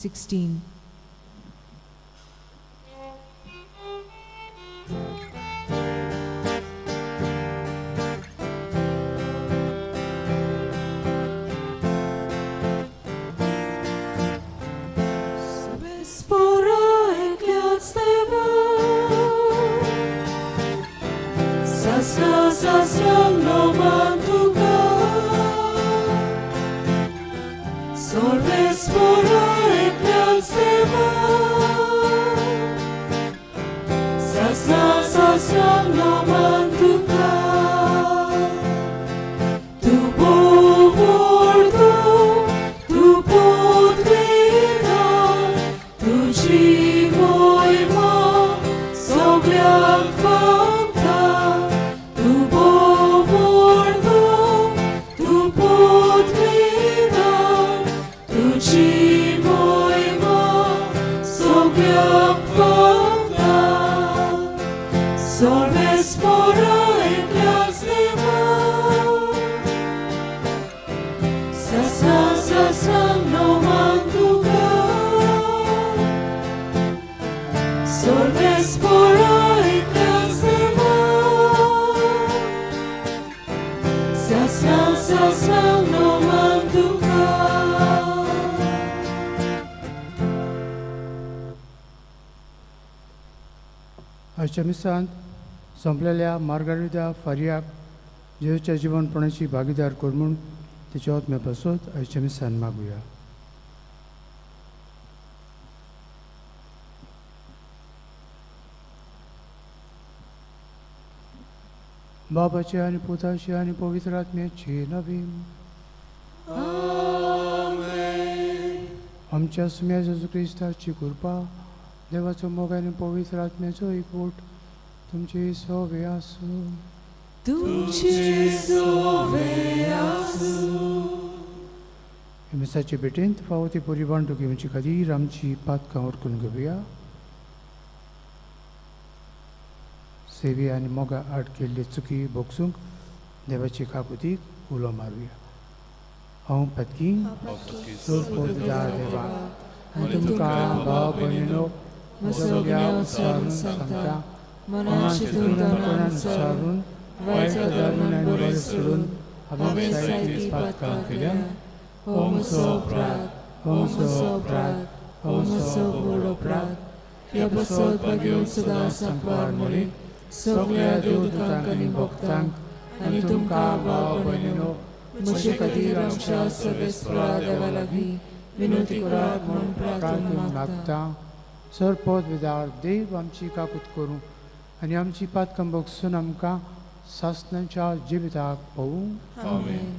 16. आजच्या मिसांत संपलेल्या मार्गारिता फारियाक जेजूच्या जिवनपणाची भागीदार कर म्हूण तिचे आत्म्या पासत आजच्या मिसांत मागुया. बाबाचे आनी पुताचे आनी पवित्र आत्म्याची नवीन आमच्या सुम्या जेजू क्रिस्ताची कृपा, देवाचो मोग आनी पवित्र आत्म्याचो एकवट तुमची सोवे आसूं. मिसाचे भेटेंत फावो ती बरी वांटूक घेवची खातीर आमची पातकां ओरकून घेवया. सेवे आनी मोगा आड केल्ली चुकी भोगसूंक देवाची काकुतीक उलो मारुया. हांव पत्की देवा आनी तुमकां भाव भयणीनो म्हजो विचारून सांगता, मनाची अनुसारून वायट धरून आनी बरें सोडून हांवें जायतीं पातकां केल्या. हो म्हजो अपराध, हो म्हजो अपराध, हो म्हजो व्हड अपराध. ह्या बसत बागेवन सुद्दां सांकवार मोरी सगळ्या देवदूतांक आनी भक्तांक आनी तुमकां भाव भयणीनो म्हजे खातीर आमच्या सर्वेस्परा देवा लागीं विनंती करात म्हूण प्रार्थना मागता. सरपद विदार देव आमची काकूत करूं आनी आमची पातकां भोगसून आमकां सासणाच्या जिविताक पळोवंक. आमेन.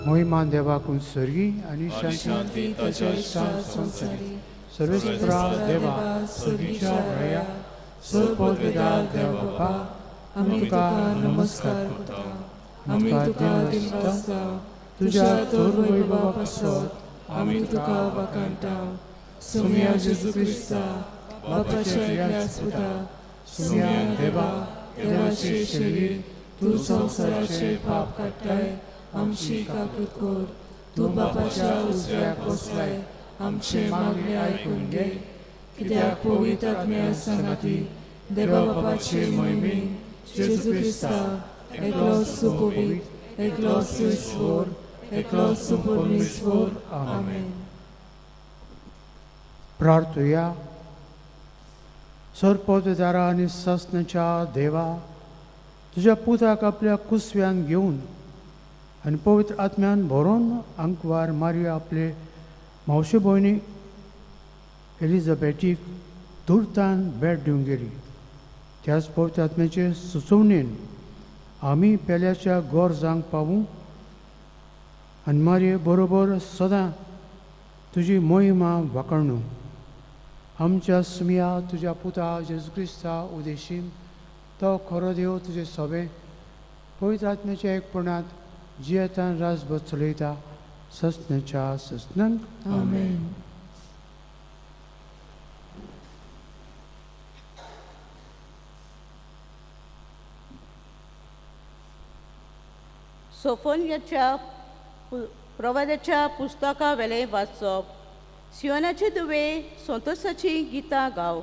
मोहिमान देवाकून सर्गी आनी शांती संसारी सर्वेस्परा देवा सर्गीच्या रया सरपद विदार देव बापा आमी तुका नमस्कार करता. आमकां दिसता तुज्या तोर वैभवा पासत आमी तुका वाखाणटा. सुम्या जेजू क्रिस्ता बापाच्या एकल्या पुता सुम्या देवा देवाचे शरीर तूं संवसाराचे पाप काडटाय. आमची काकूत कर. तूं बापाच्या उजव्याक बसलाय. आमचे मागणे आयकून घे. कित्याक पवित्र आत्म्या सांगाती देवा बापाचे मोहिमेन जेजू क्रिस्ता एकलो सुपवीत एकलो सुस्वर एकलो सुपरमेश्वर. आमेन. प्रार्थुया. सरपददारा आनी सस्नाच्या देवा, तुझ्या पुताक आपल्या कुसव्यान घेवन आनी पवित्र आत्म्यान भरोवन आंकवार मारिया आपले मावशे भयणी एलिझाबेथीक तुर्तान भेट दिवंक गेली. त्याच पवित्र आत्म्याचे सुचोवणेन आमी पेल्याच्या गोरजांक पावूं आनी मारये बरोबर सदां तुजी मोहिमा वाखणू. आमच्या सुमिया तुज्या पुता जेजू क्रिस्ता उदेशीन तो खरो देव तुजे सोबे पवित्र आत्म्याच्या एकपणात जियेतान रासभर चलयता ससनाच्या ससनांक. आमेन. सोफोनियाच्या प्रवादाच्या पुस्तका वेले वाचप. सियोनाचे दुवे संतोसाची गितां गाव.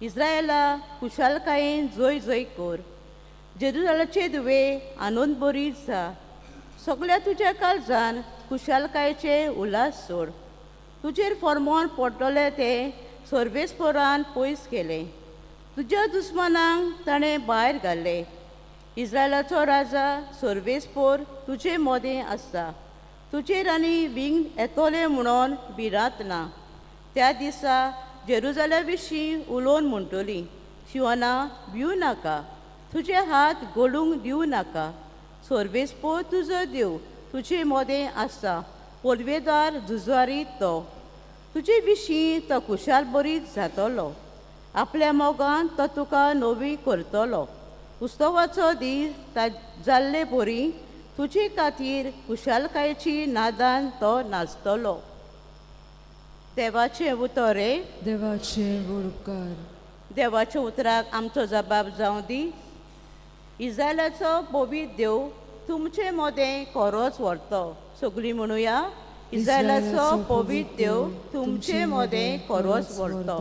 इस्रायेला खुशालकायेन जय जय कर. जेरुसलेमाचे दुवे आनंद बरी जा. सगळ्या तुज्या काळजान खुशालकायेचे उल्हास सोड. तुजेर फर्मोन पडटले ते सर्वेस्परान पयस केले. तुज्या दुस्मानांक ताणें भायर घाल्ले. इस्रायलाचो राजा सर्वेस्पोर तुजे मोदें आसा. तुजेर आनी विंग येतोले म्हणून भिरांत ना. त्या दिसा जेरुसलेमा विशीं उलोवन म्हणटली, शिवना भिवू नाका, तुजे हात घोडूंक दिवं नाका. सर्वेस्पोर तुजो देव तुजे मोदें आसा. पोलवेदार झुजारी तो. तुजे विशीं तो खुशाल बरीत जातलो. आपल्या मोगान तो तुका नवी करतलो. उत्सवाचो दीस जाल्ले बरी तुजे खातीर खुशालकायेची नादान तो नाचतलो. देवाचें उतरे. देवाचे उपकार. देवाच्या उतराक आमचो जबाब जावं दी. इस्रायलाचो पवित्र देव तुमचे मोदें खरोच व्हरतो. सगळीं म्हणुया, इस्रायलाचो पवित्र देव तुमचे मोदें खरोच व्हरतो.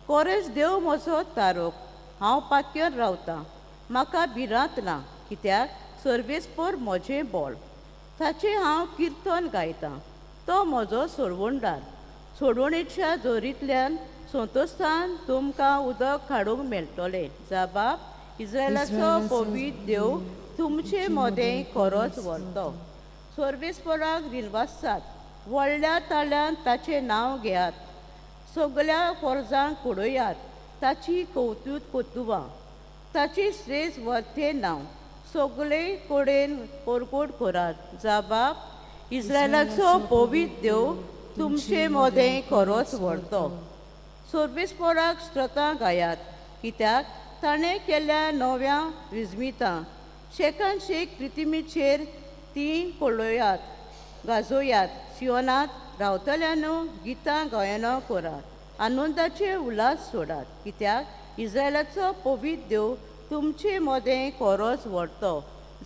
खरेंच देव म्हजो तारोक. हांव पाक्यार रावतां. म्हाका भिरांत ना, कित्याक सर्वेस्पोर म्हजें बोळ. ताचें हांव किर्तन गायतां. तो म्हजो सोडवणदार. सोडवणेच्या जोरींतल्यान संतोशान तुमकां उदक काडूंक मेळटलें. जबाब. इस्रायलाचो पवित्र देव तुमचे मोदें खरोच व्हरतो. सर्वेस्पोराक दिनवासात व्हडल्या ताळ्यान ताचें नांव घेयात. सगळ्या फौजांक कुडयात. ताची कौतूक कोतुवां. ताची श्रेश्ठ वर्थे नांव. सगळे कडेन परकोट करात. जबाब. इस्रायलाचो पवित्र देव तुमचे मोदें खरोच व्हरतो. सर्वेस्पोराक स्तोत्रां गायात, कित्याक ताणें केल्ल्या नव्या विजमितां. शेकान शेक पृथ्वीचेर ती पळयात, गाजोयात. सियोनात रावतल्यांनो गितां गायनां करात. आनंदाचे उल्हास सोडात, कित्याक इस्रायलाचो पवित्र देव तुमचे मोदें खरोच व्हरतो.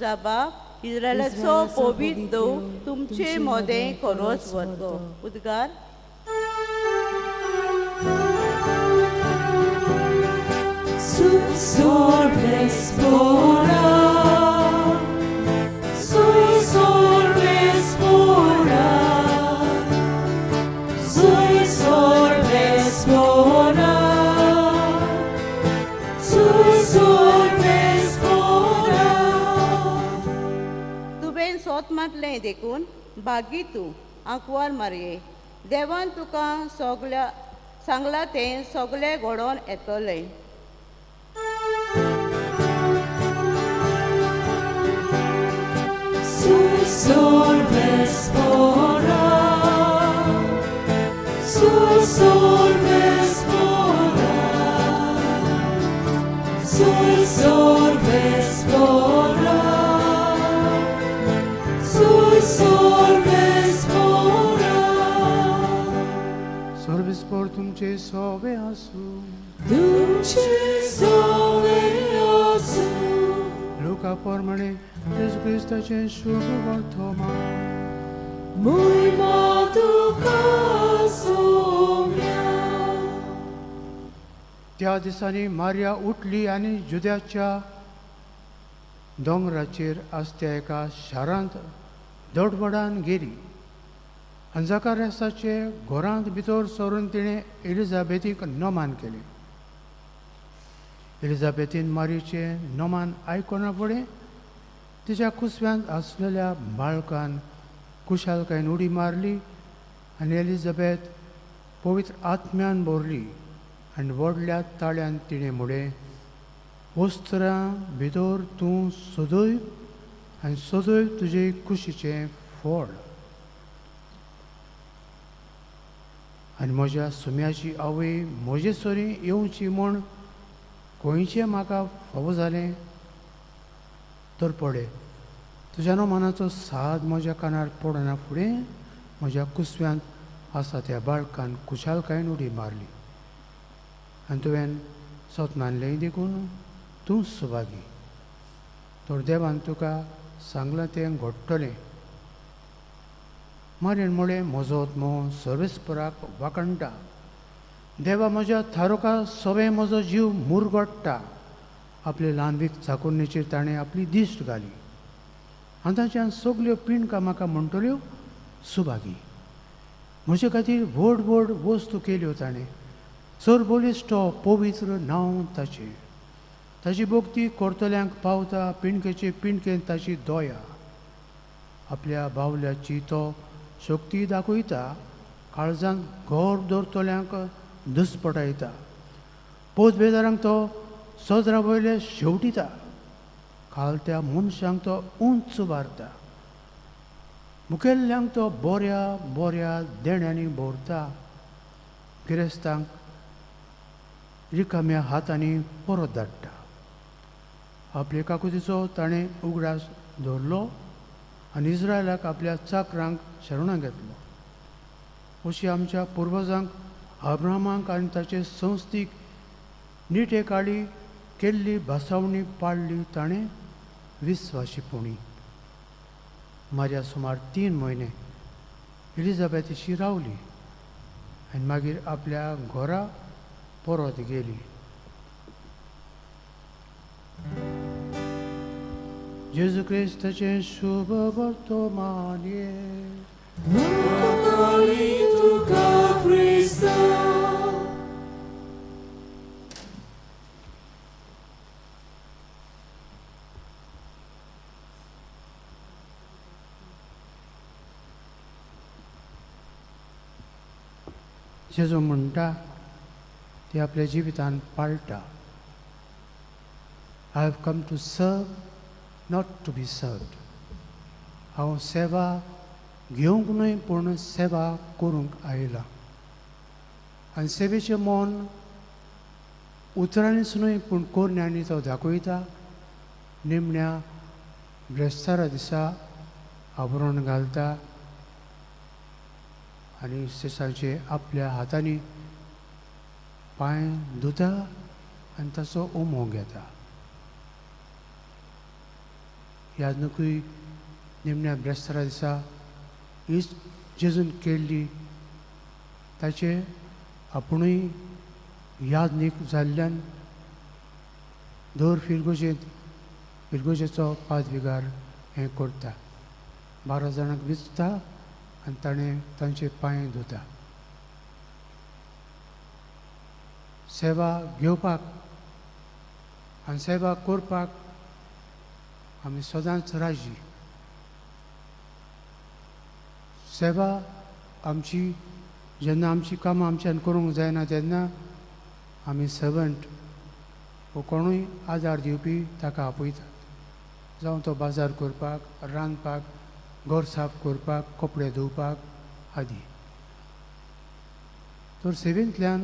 जबाब. इस्रायलाचो पवित्र देव तुमचे मोदें खरोच व्हरतो. उद्गार. तुवें सोत मातलें देखून बागी तूं आंकवार मारये. देवान तुका सगळ्या सांगलां तें सगळें घडोवन येतलें. सर्वेस्पोर तुमचे सोबे आसूं. लोका प्रमाणे जेजू क्रिस्ताचें शुभ वर्तमान. त्या दिसांनी मारिया उठली आनी जुद्याच्या दोंगराचेर आसत्या एका शारांत दडबडान गेली. आनी जकार्यासाचे घरांत भितर सरून तिणें एलिझाबेथीक नमान केलें. एलिझाबेथीन मारीचे नोमान आयकना फुडें तिच्या कुसव्यांत आसलेल्या बाळकान कुशालकायेन उडी मारली आनी एलिझाबेथ पवित्र आत्म्यान भरली आनी व्हडल्या ताळ्यान तिणें म्हणलें, वस्त्रां भितर तूं सदैव आनी सदैव तुजे कुशीचें फळ. आनी म्हज्या सुम्याची आवय म्हजे सोरी येवची म्हूण खंयचें म्हाका फावो जालें तर पळय, तुज्या मनाचो साद म्हज्या कानार पडना फुडें म्हज्या कुसव्यांत आसा त्या बाळकान कुशालकायेन उडी मारली आनी तुवें सतनानलें देखून तूं सुभागी. तर देवान तुका सांगलां तें घडटलें. मारीन म्हणलें, म्हजो आत्मो सर्वेस्पराक वाकणटा. देवा म्हज्या थारोका सगळें म्हजो जीव मुरगडटा. आपले ल्हानवीक चाकुन्नेचेर ताणें आपली दिश्ट घाली. आतांच्यान सगल्यो पिणकां म्हाका म्हणटल्यो सुभागी. म्हजे खातीर व्हड व्हड वस्तू केल्यो ताणें. चड बलिश्ट पवित्र नांव ताचें. ताची भोगती करतल्यांक पावता. पिणकेचे पिणकेन ताची दोया. आपल्या बावल्याची तो शक्ती दाखयता. काळजांत घर दवरतल्यांक दुस्पटायता. पोतबेजारांक तो सजरा वयले शेवटिता. खालत्या मनशांक तो उंच बारता. मुखेल्ल्यांक तो बऱ्या बऱ्या देण्यांनी भरता. गिरेस्तांक रिकाम्या हातांनी परत धाडटा. आपले काकुतीचो ताणें उगडास दवरलो आनी इस्रायलाक आपल्या चाकरांक शरणां घेतलो. अशी आमच्या पुर्वजांक अब्राहमाक आनी ताचे संस्थीक निटेकाळी केल्ली भासावणी पाळली ताणें विस्वाशीपणी. मारिया सुमार 3 म्हयने एलिझाबेथीशी रावली आनी मागीर आपल्या घरा परत गेली. जेजू क्रिस्ताचें शुभ वर्तमान तुका क्रिस्ता. जेजू म्हणटा ते आपल्या जिवितान पाळटा. I have come to serve not to be served. हांव सेवा घेवंक न्हय पूण सेवा करूंक आयला. आनी सेवेचें मोन उतरांनीच न्हय पूण कोरण्यांनी तो दाखयता. निमण्या ब्रेस्तारा दिसा आबरोण घालता आनी सेसांचे आपल्या हातांनी पांय धुता आनी ताचो उमो घेता. यादनूकय निमण्या ब्रेस्तारा दिसा इश्ट जेजून केल्ली ताचे आपुणूय यादनीक जाल्ल्यान दर फिरगोजेचो पादविगार हें करता. 12 जाणांक विचता आनी ताणें तांचे पांय धुता. सेवा घेवपाक आनी सेवा करपाक आमी सदांच राजी. सेवा आमची जेन्ना आमची कामां आमच्यान करूंक जायना तेन्ना आमी सर्वंट वो कोणूय आदार दिवपी ताका आपयतात. जावं तो बाजार करपाक, रांदपाक, घर साफ करपाक, कपडे धुवपाक आदी. तर सेवेंतल्यान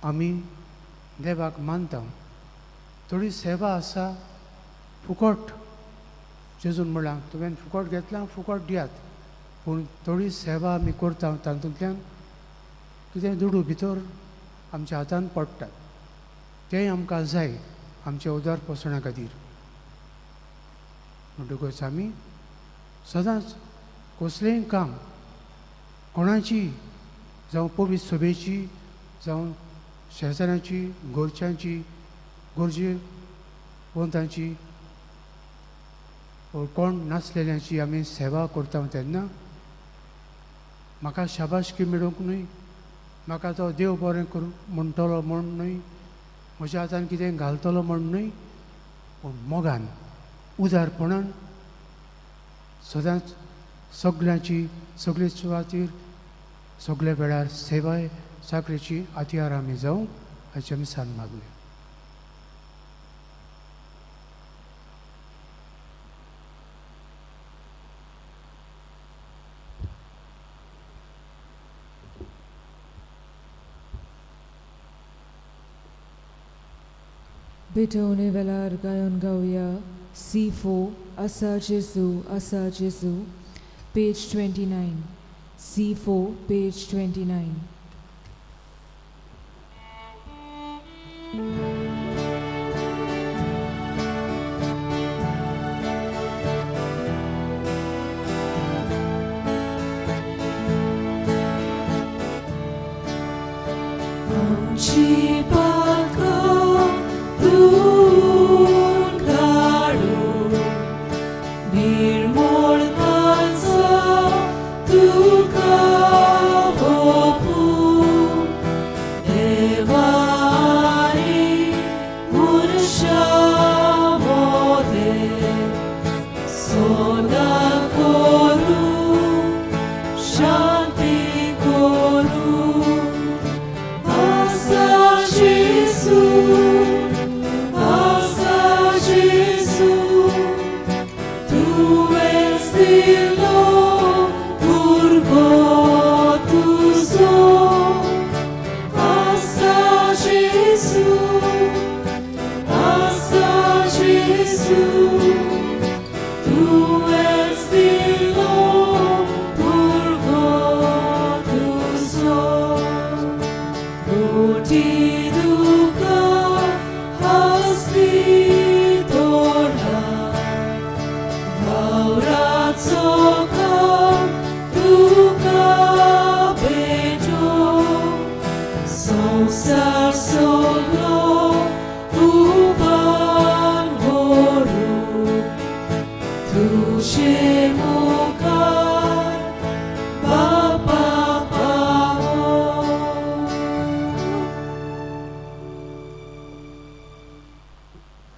आमी देवाक मानता. थोडी सेवा आसा फुकट. जेजून म्हणलां तुवें फुकट घेतलां फुकट दियात. पूण थोडी सेवा आमी करता तातूंतल्यान कितें दुडू भितर आमच्या हातान पडटात. तेंय आमकां जाय आमच्या उदारपसणा खातीर. म्हणटकच आमी सदांच कसलेंय काम कोणाची जावं पवित्र सभेची जावं शेजाऱ्याची, घरच्यांची, गरजेवंतांची कोण नासलेल्यांची आमी सेवा करता तेन्ना म्हाका शाबासकी मेळोवंक न्हय, म्हाका तो देव बरें करूं म्हणटलो म्हूण न्हय, म्हज्या हातान कितें घालतलो म्हण न्हय, पूण मोगान उदारपणान सदांच सगळ्यांची सगळे सुवातेर सगळ्या वेळार सेवाय साखरेची हातयार आमी जावं हाचे आमी San मागुया. Betone velar gayon gauya C4 Asa Jesu, page 29. C4, page 29.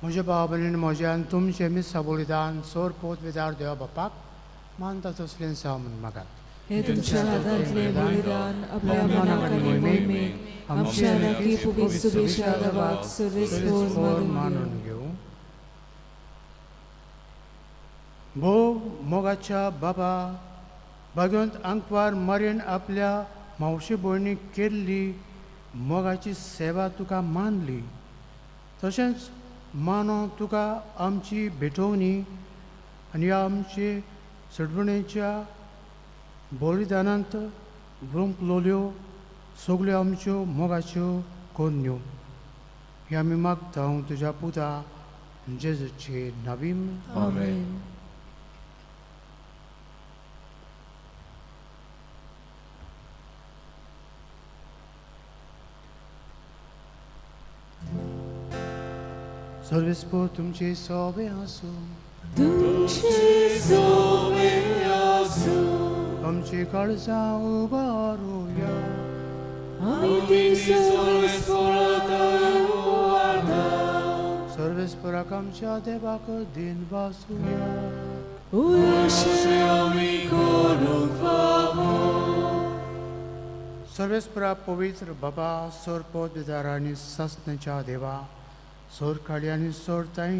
म्हज्या भाव भयणीन म्हज्यान तुमचें मिसा बलिदान सोर पोत विदार देवा बापाक मानता तसलें जावं म्हूण मागात. हे तुमच्या हातांतलें बलिदान आपल्या मनाकडे मोहिमेक आमच्या नक्की पवित्र सुबेशादावाक सर्वेस्पोर मानून घेऊ. भोव मोगाच्या बाबा भगवंत अंकवार मरेन आपल्या मावशे भयणीक केल्ली मोगाची सेवा तुका मानली, तशेंच मानो तुका आमची भेटोवणी आनी आमचे सडवणेच्या बलिदानांत गुंपलोल्यो सगल्यो आमच्यो मोगाच्यो कोन्यो हे आमी मागता तुज्या पुता जेजूचे नांवीन. आमेन. सर्वेस्पोर तुमचे सोबे आसूं, तुमचे सोबे आसूं, आमची काळजां उबारूया. आमी सर्वेस्पोराक आमच्या देवाक दिन वासुया. सर्वेस्परा पवित्र बाबा सोरपोत विदार आनी सस्नेच्या देवा सोर काळी आनी सोर ताई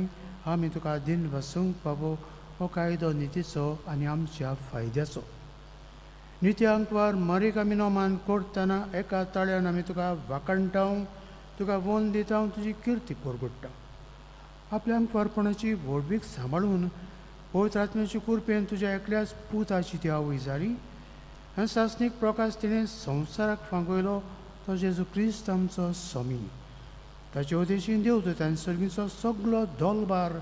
आमी तुका दिन वसूंक पावो हो कायदो नितीचो आनी आमच्या फायद्याचो. नित्य अंकवार मरीक आमी नोमान करतना एका ताळ्यान आमी तुका वाकणटाव, तुका वोन दिता, तुजी किर्ती परगडटा. आपल्या अंकवारपणाची व्हडवीक सांबाळून पवित्र आत्म्याची कुरपेन तुज्या एकल्याच पुताची ती आवय जाली आनी सासणीक प्रकाश तिणें संवसाराक फांगयलो तो जेजू क्रिस्त आमचो स्वामी. ताचे उदेशीन देवदूत आनी सर्गीचो सगळो दोलबार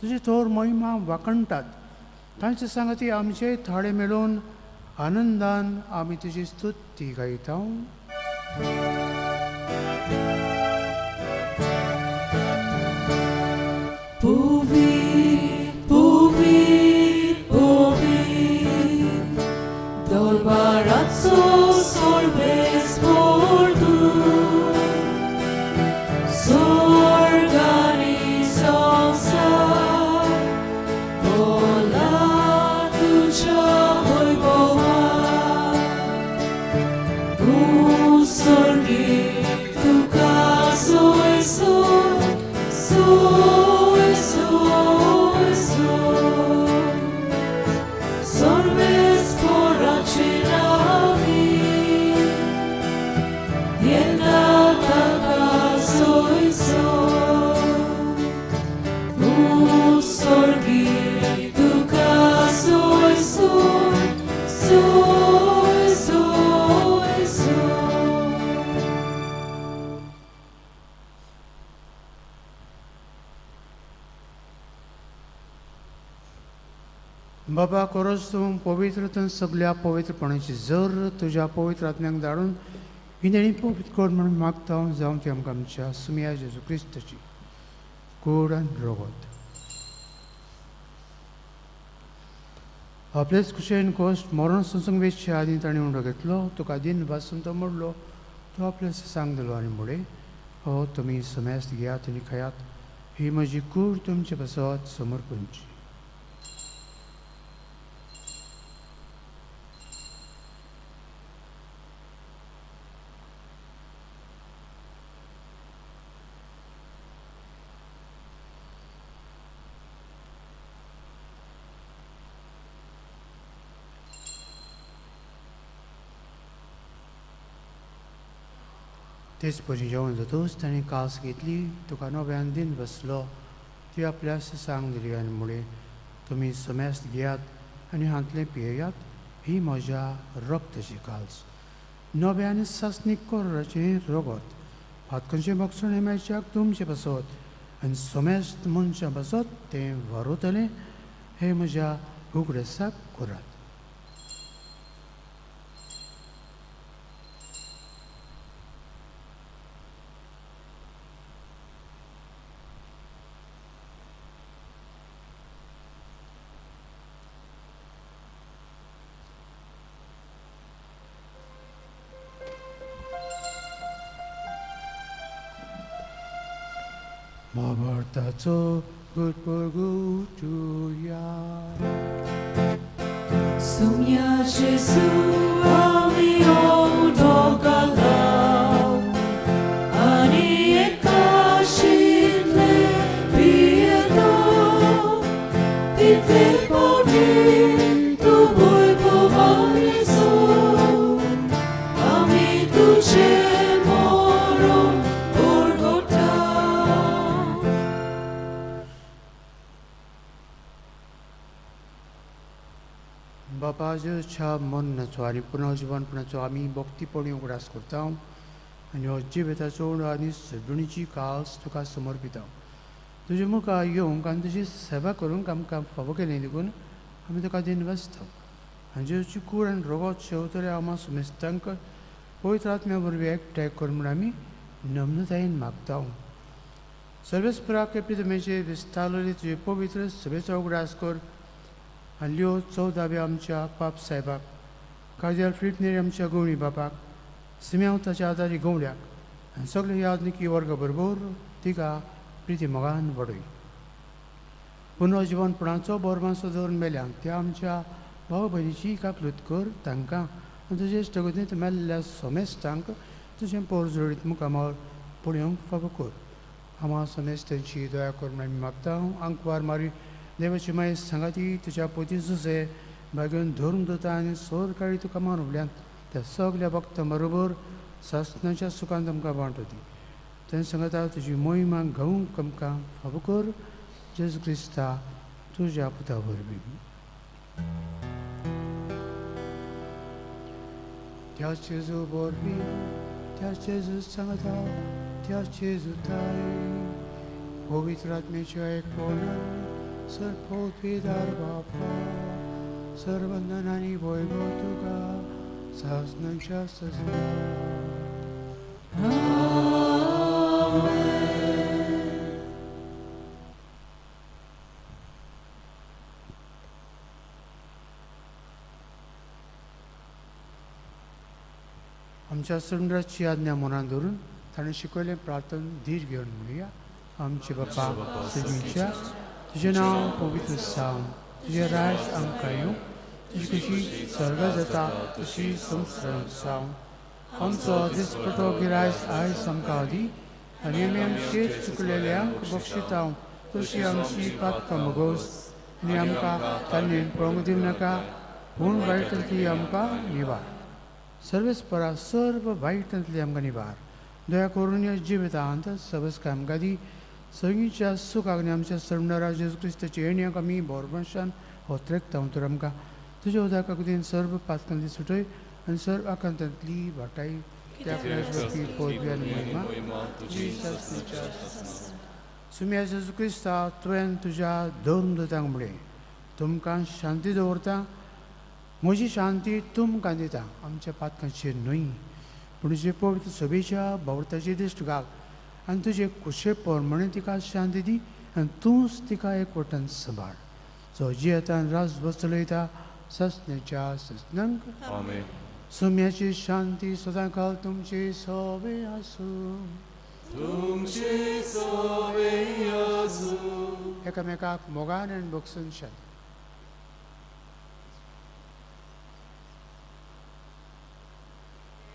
तुजी थोर महिमा वाकणटात. तांचे सांगाती आमचे थाळे मेळून आनंदान आमी तुजी स्तुती गायता. Dolbarazzo solves por tu, बाबा खरोच तूं पवित्रतन सगळ्या पवित्रपणाची जर तुज्या पवित्र आत्म्याक धाडून हिंदेणी पवित्र कर म्हणून मागता जावं ती आमकां आमच्या सुमिया जेजू क्रिस्ताची कूड आनी रगत. आपलेच कुशेन कोश्ट मरण संसंग वेचच्या आदी ताणें उंडो घेतलो, तुका दिन वाचून तो मोडलो, तो आपल्या सांग दिलो आनी मुळे हो तुमी समेस्त घेयात आनी खायात, ही म्हजी कूड तुमचे पासत समर्पणची. तेच परी जेवण जातूच ताणें कास घेतली, तुका नव्यान दिन बसलो, ती आपल्या सांग दिली आनी मुळे तुमी समेस्त घेयात आनी हातलें पियेयात, ही म्हज्या रक्ताची कास. नव्यान सासणीक कोराचें रगत फातकांचें भक्षण हें मेळच्याक तुमचे पासत आनी समेस्त मनशां पासत तें वारोतलें, हें म्हज्या उगडसाक करात. Mabartaco gutpurgutuya. Sumia Jesu amio dogalau, ani ekashinle biedo, pite podin tu boy povaniso, ami tuche moro Golgotha. बापाच्या मरणाचो आनी पुनर्जीवनपणाचो आमी भक्तीपणी उगडास करता आनी हो जिविताचो आनी सडणीची कास तुका समर्पिता. तुजे मुखार येवंक आनी तुजी सेवा करूंक आमकां फावो केलें देखून आमी तुका दिन वाचता आनी जेची कूड आनी रगत शेवतले आमा सुमेस्तांक पवित्र आत्म्या वरवीं एकठांय कर म्हूण आमी नम्रतायेन मागता. सर्वेस्पराक प्रितमेचे विस्तारलेली तुजे पवित्र सभेचो उगडास कर आनी लियो 14व्या आमच्या पाप साहेबाक, कार्दियल फिलिप आमच्या गवळी बापाक, सिम्यावताच्या आदारी गवळ्याक आनी सगळे यादनिकी वर्ग बरोबर तिका प्रिती मोगान वडय. पुनर्जीवनपणाचो बोरमासो दवरून मेल्यांक त्या आमच्या भाव भयणीची काकलूत कर तांकां आनी तुजे इश्टगतींत मेल्ल्या समेस्तांक तुजें पोर जोडीत मुखामार पुण्यांक फावो कर. आमा समेस्तांची दया कर म्हूण आमी मागता. आंकवार मारी देवाची माय सांगाती तुज्या पोती सुसे बागेवन धरून दोता आनी सोर काळी तुका मानवल्यान त्या सगळ्या भक्तां बरोबर सासणाच्या सुखांत आमकां वांटोती. तें सांगता तुजी मोहिमा गावूंक आमकां फावो कर. जेजू क्रिस्ता तुज्या पुता वरवीं. त्या जेजू वरवीं त्या जेजू सांगता त्या जेजू ताय पवित्र आत्म्याच्या एकवटान सर्पोद्विदार बापा सर्वंदन आनी वैभव तुका सासणाच्या सजला. आमच्या सुंदराची आज्ञा मनात धरून ताणें शिकयलें प्रार्थन धीर घेवन म्हणुया. आमचे बापा तुझ्या तुजें नांव पवित्र जावं, तुजें राज आमकां येवं, तुजी कशी स्वर्गांत जाता तशी संवसारांत जावं. आमचो दिसपटो गिरायस आयज आमकां दी आनी आमी आमचेर चुकलेल्यांक बक्षिता तशी आमची पातकां मोगोस आनी आमकां तांणें पळोवंक दिवं नाका, पूण वायटांतली आमकां निवार. सर्वेस्परा सर्व वायटांतली आमकां निवार. दया करून ह्या जिवितांत सबस्क आमकां दी. सगळींच्या सुखाक आनी आमच्या सरणारा जेजू क्रिस्ताची येण्याक आमी बोरमशान होत्रेकता तर आमकां तुज्या उदकाक दिन सर्व पातकांतली सुटय आनी सर्व आकांतांतली वाटाय त्या पदवी आनी महिमा सुम्या जेजू क्रिस्ता तुवें तुज्या धर्म दोतांक म्हळें तुमकां शांती दवरता. म्हजी शांती तुमकां दिता. आमच्या पातकांचेर न्हय पूण तुजे पवित्र सभेच्या भोंवताची दिश्ट घाल आनी तुजे खुशे पोरमणे तिका शांती दी आनी तूंच तिका एकवटान सांबाळ. जो जियेतान रास चलयता ससण्याच्या ससनंक. आमेन. सुम्याची शांती सदां काल तुमचे सोबे आसूं. तुमचे सोबे आसूं. एकामेकाक मोगान आनी बगसून शांती.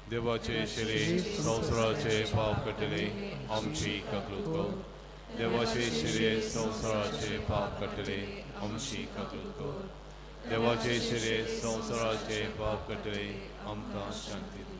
देवाचे शिरे संवसाराचे पाप कटले आमची ककलुको. देवाचे शिरे संवसाराचे पाप कटले आमची ककलुको. देवाचे शिरे संवसाराचे पाप कटले आमकां शांती दी.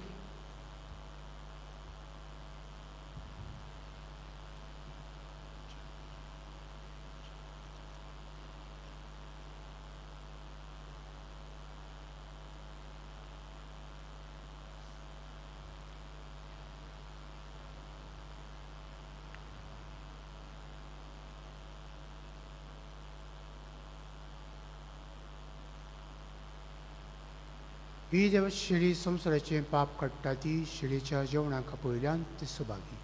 ही देव शिडी संवसाराचें पाप काडटा ती शिडीच्या जेवणाक पयल्यान ती सुभागी.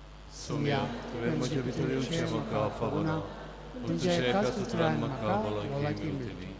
सुम्या तुवें म्हजे भितर येवचें म्हाका फावना पूण तुज्या एकाच उतरान म्हाका भलायकी मेळटली.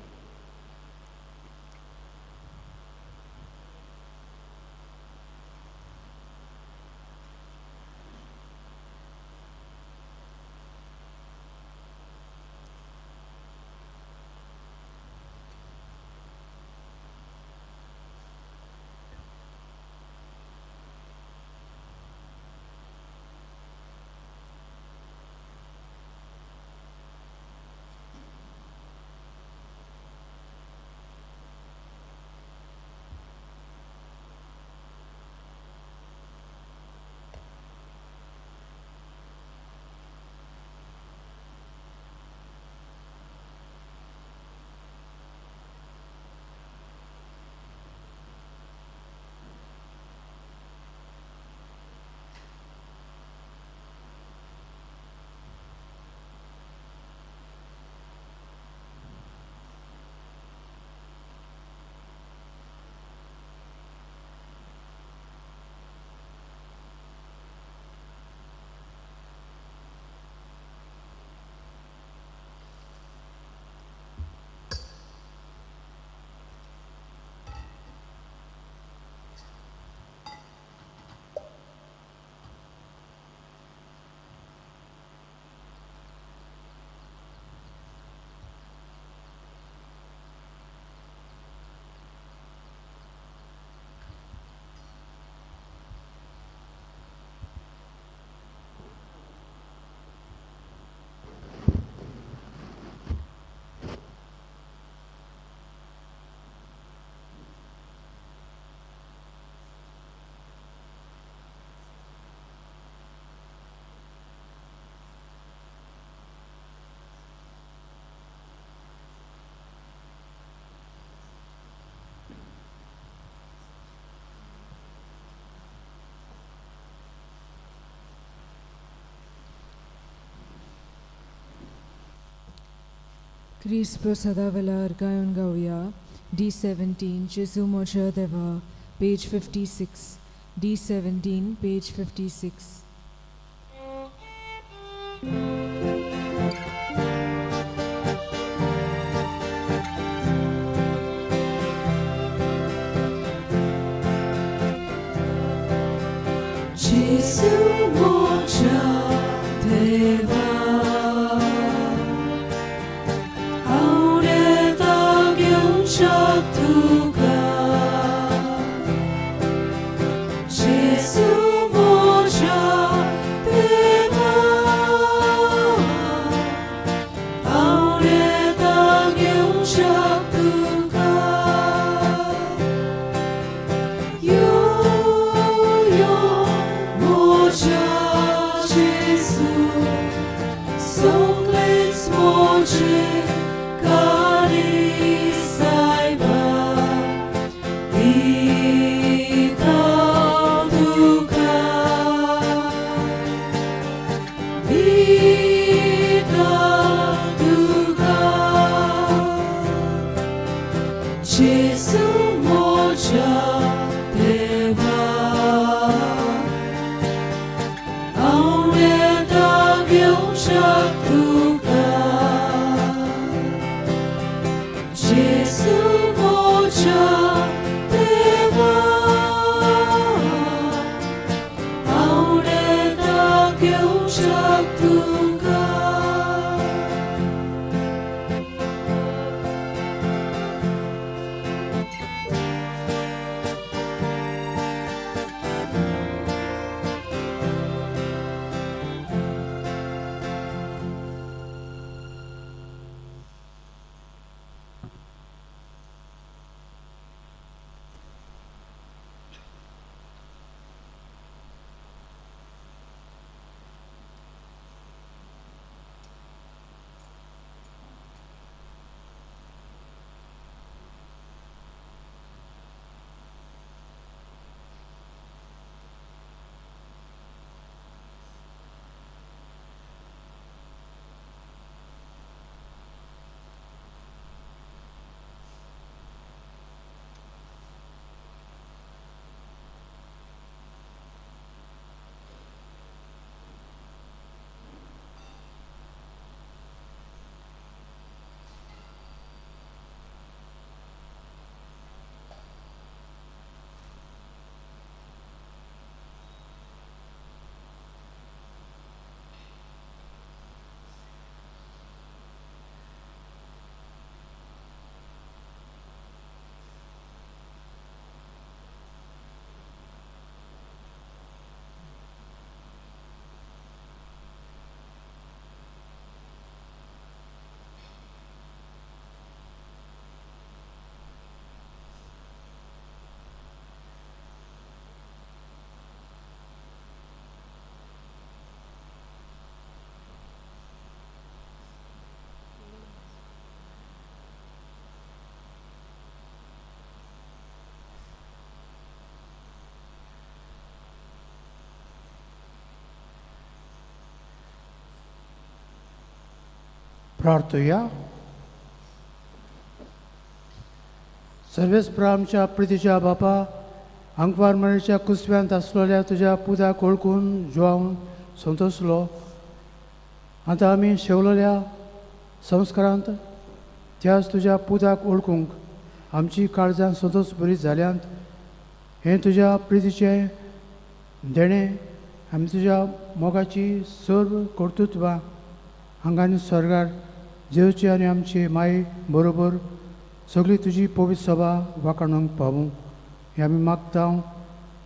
ख्रिस्त प्रसादावेला गायन गाऊया. D17 जेजू म्हज्या देवा, पेज 56. D17 page 56. जेजू म्हज्या देवा, जेसू मोच्या देवा आवडेता घेऊ शकतो का जेसू मोच्या देवा आवडेता घेऊ शकतो का प्रार्थूया. सर्वेस्पर आमच्या प्रितीच्या बापा, अंकवार मरणीच्या कुसव्यांत असलेल्या तुझ्या पुताक ओळखून जोवावन संतोषलो. आतां आमी शेवलेल्या संस्कारांत त्याच तुझ्या पुताक ओळखूंक आमची काळजां संतोश बरी जाल्यांत हें तुज्या प्रितीचें देणें आमी तुज्या मोगाची सर्व कर्तुत्वां हांगानी स्वर्गार जेवची आनी आमची माय बरोबर सगळी तुजी पवित्र सभा वाखाणूंक पावूं हें आमी मागता.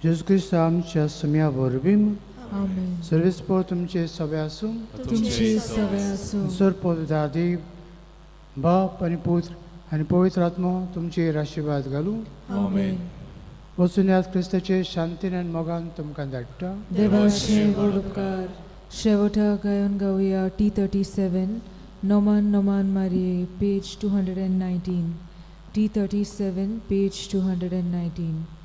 जेजू क्रिस्त आमच्या सम्या वरवीं आमेन. सर्वेस्पर तुमचे सभे आसूं. तुमची सवय असो. सर पवित्र बाप आनी पुत्र आनी पवित्र आत्मा तुमचेर आशिर्वाद घालूं. आमेन. वचून याद क्रिस्ताचे शांतीन आनी मोगान तुमकां धाडटा. देवाचे गोड उपकार. शेवटाक गायन गावया T37 नोमान नोमान मारिये पेज 219. T37 page 219.